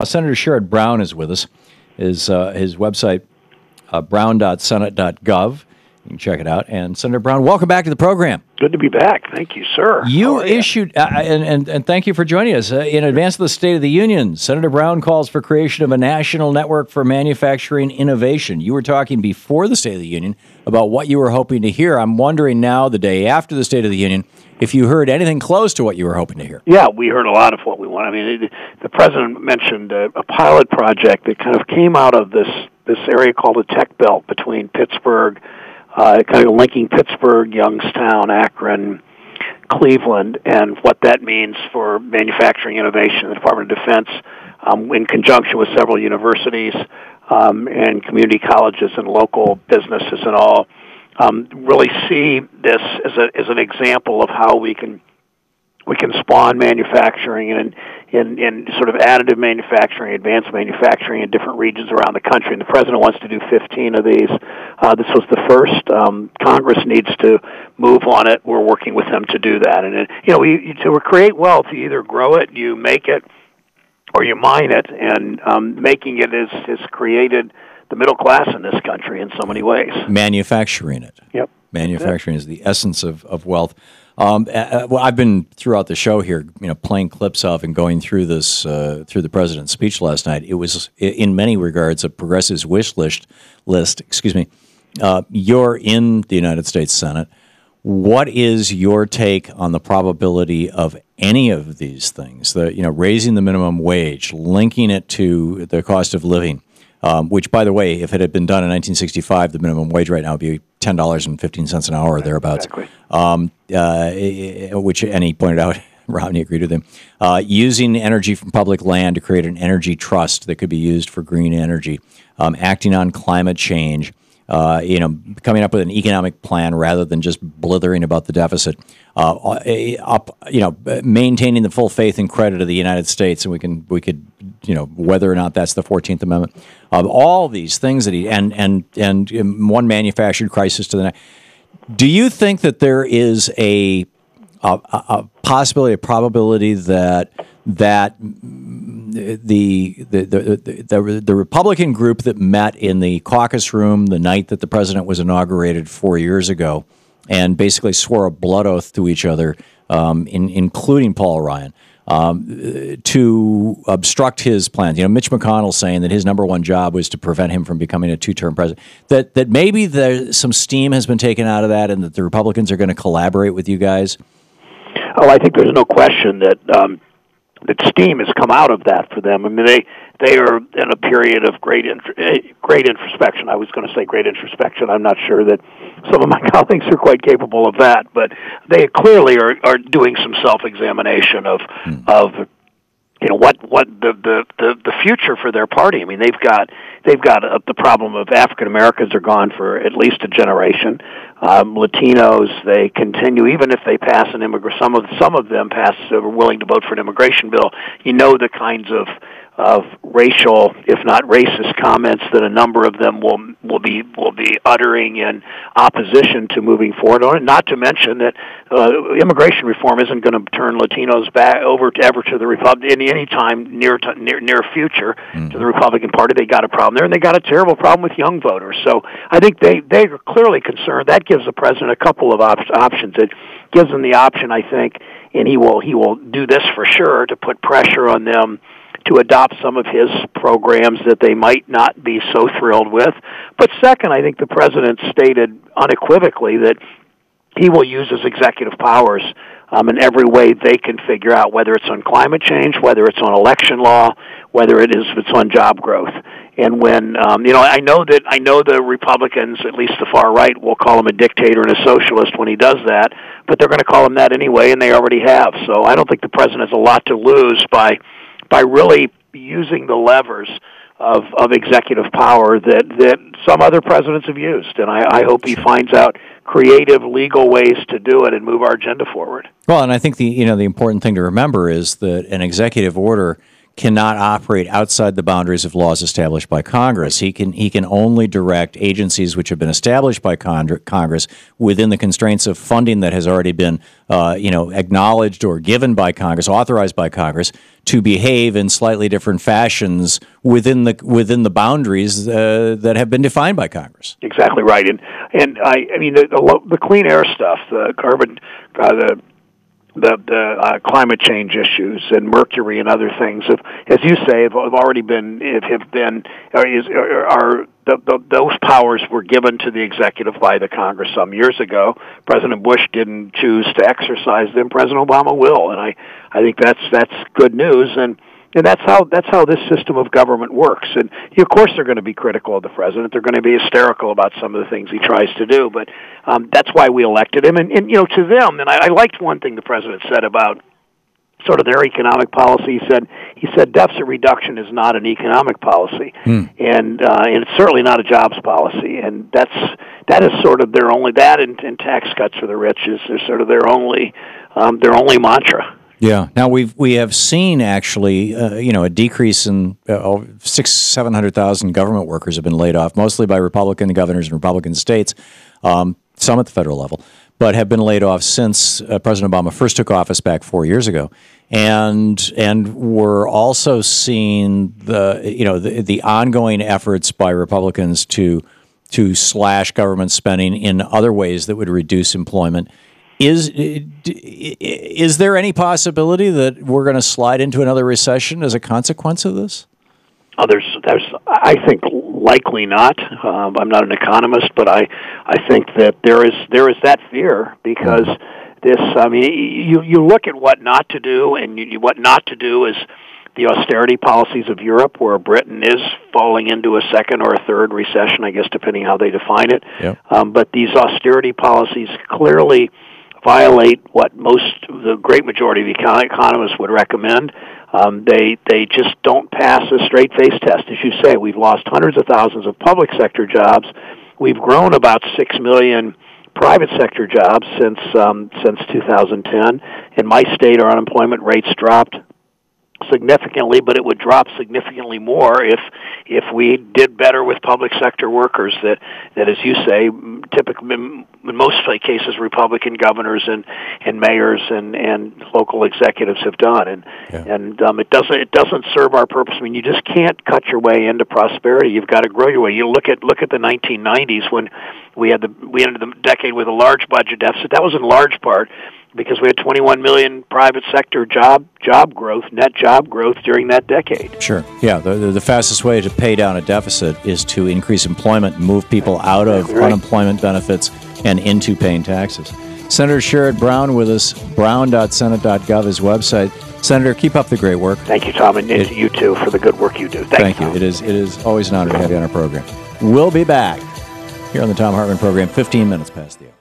Senator Sherrod Brown is with us. His website, brown.senate.gov. You can check it out. And Senator Brown, welcome back to the program. Good to be back. Thank you, sir. You issued, and thank you for joining us. In advance of the State of the Union, Senator Brown calls for creation of a national network for manufacturing innovation. You were talking before the State of the Union about what you were hoping to hear. I'm wondering now, the day after the State of the Union, if you heard anything close to what you were hoping to hear. Yeah, we heard a lot of what we want. I mean, the president mentioned a pilot project that kind of came out of this area called the Tech Belt between Pittsburgh, kind of linking Pittsburgh, Youngstown, Akron, Cleveland, and what that means for manufacturing innovation. The Department of Defense, in conjunction with several universities and community colleges and local businesses and all, really see this as an example of how we can spawn manufacturing and sort of additive manufacturing, advanced manufacturing in different regions around the country. And the president wants to do 15 of these. This was the first. Congress needs to move on it. We're working with them to do that. And to create wealth, you either grow it, you make it, or you mine it. And making it has created the middle class in this country in so many ways. Manufacturing it. Yep. Manufacturing is the essence of wealth. Well, I've been throughout the show here, playing clips of and going through this through the president's speech last night. It was, in many regards, a progressive's wish list. Excuse me. You're in the United States Senate. What is your take on the probability of any of these things? Raising the minimum wage, linking it to the cost of living. Which, by the way, if it had been done in 1965, the minimum wage right now would be $10.15 an hour or thereabouts. Exactly. Which, and he pointed out, Romney agreed with him, using energy from public land to create an energy trust that could be used for green energy, acting on climate change, coming up with an economic plan rather than just blithering about the deficit, maintaining the full faith and credit of the United States, and we could, whether or not that's the 14th Amendment, all these things that and one manufactured crisis to the next. Do you think that there is a possibility, a probability that the Republican group that met in the caucus room the night that the president was inaugurated 4 years ago and basically swore a blood oath to each other, including Paul Ryan, to obstruct his plans? Mitch McConnell saying that his number one job was to prevent him from becoming a two-term president. That maybe some steam has been taken out of that, and that the Republicans are going to collaborate with you guys. Oh, I think there's no question that steam has come out of that for them. I mean, they are in a period of great introspection. I was going to say great introspection. I'm not sure that some of my colleagues are quite capable of that, but they clearly are doing some self-examination of what the future for their party. I mean, they've got the problem of African Americans are gone for at least a generation. Latinos, they continue, even if they pass an some of them are willing to vote for an immigration bill. The kinds of racial, if not racist, comments that a number of them will be uttering in opposition to moving forward on it. Not to mention that immigration reform isn't going to turn Latinos back over to the Republican any time near future to the Republican Party. They got a problem there, and they got a terrible problem with young voters. So I think they are clearly concerned. That gives the president a couple of options. It gives him the option, I think, and he will do this for sure, to put pressure on them to adopt some of his programs that they might not be so thrilled with. But second, I think the president stated unequivocally that he will use his executive powers in every way they can figure out, whether it's on climate change, whether it's on election law, whether it's on job growth. And when I know the Republicans, at least the far right, will call him a dictator and a socialist when he does that, but they're going to call him that anyway, and they already have. So I don't think the president has a lot to lose by really using the levers of executive power that some other presidents have used. And I hope he finds out creative legal ways to do it and move our agenda forward. Well, and I think the important thing to remember is that an executive order cannot operate outside the boundaries of laws established by Congress. He can only direct agencies which have been established by Congress within the constraints of funding that has already been acknowledged or given by Congress, authorized by Congress, to behave in slightly different fashions within the boundaries that have been defined by Congress. Exactly right, and I mean the clean air stuff, the carbon, the climate change issues and mercury and other things, as you say, have already been those powers were given to the executive by the Congress some years ago. President Bush didn't choose to exercise them. President Obama will, and I think that's good news. And that's how this system of government works. And of course, they're going to be critical of the president. They're going to be hysterical about some of the things he tries to do. But that's why we elected him. And to them, and I liked one thing the president said about sort of their economic policy. He said deficit reduction is not an economic policy, and it's certainly not a jobs policy. And that is sort of their only, that and tax cuts for the rich is sort of their only mantra. Yeah. Now we have seen actually, a decrease in 700,000 government workers have been laid off, mostly by Republican governors and Republican states, some at the federal level, but have been laid off since President Obama first took office back 4 years ago, and we're also seeing the ongoing efforts by Republicans to slash government spending in other ways that would reduce employment. Is there any possibility that we're going to slide into another recession as a consequence of this? There's I think likely not. I'm not an economist, but I think that there is that fear because this. I mean, you look at what not to do, and what not to do is the austerity policies of Europe, where Britain is falling into a second or a third recession, I guess, depending how they define it. Yep. But these austerity policies clearly violate what the great majority of the economists would recommend. They just don't pass a straight face test. As you say, we've lost hundreds of thousands of public sector jobs. We've grown about 6 million private sector jobs since 2010. In my state, our unemployment rates dropped significantly, but it would drop significantly more if we did better with public sector workers that as you say, typically in most cases Republican governors and mayors and local executives have done, and it doesn't serve our purpose. I mean, you just can't cut your way into prosperity. You've got to grow your way. You look at the 1990s when we ended the decade with a large budget deficit. That was in large part because we had 21 million private sector job growth, net job growth during that decade. Sure. Yeah. The fastest way to pay down a deficit is to increase employment and move people out of unemployment benefits and into paying taxes. Senator Sherrod Brown with us, brown.senate.gov, his website. Senator, keep up the great work. Thank you, Tom, and you too for the good work you do. Thank you. It is always an honor to have you on our program. We'll be back here on the Thom Hartmann Program, 15 minutes past the hour.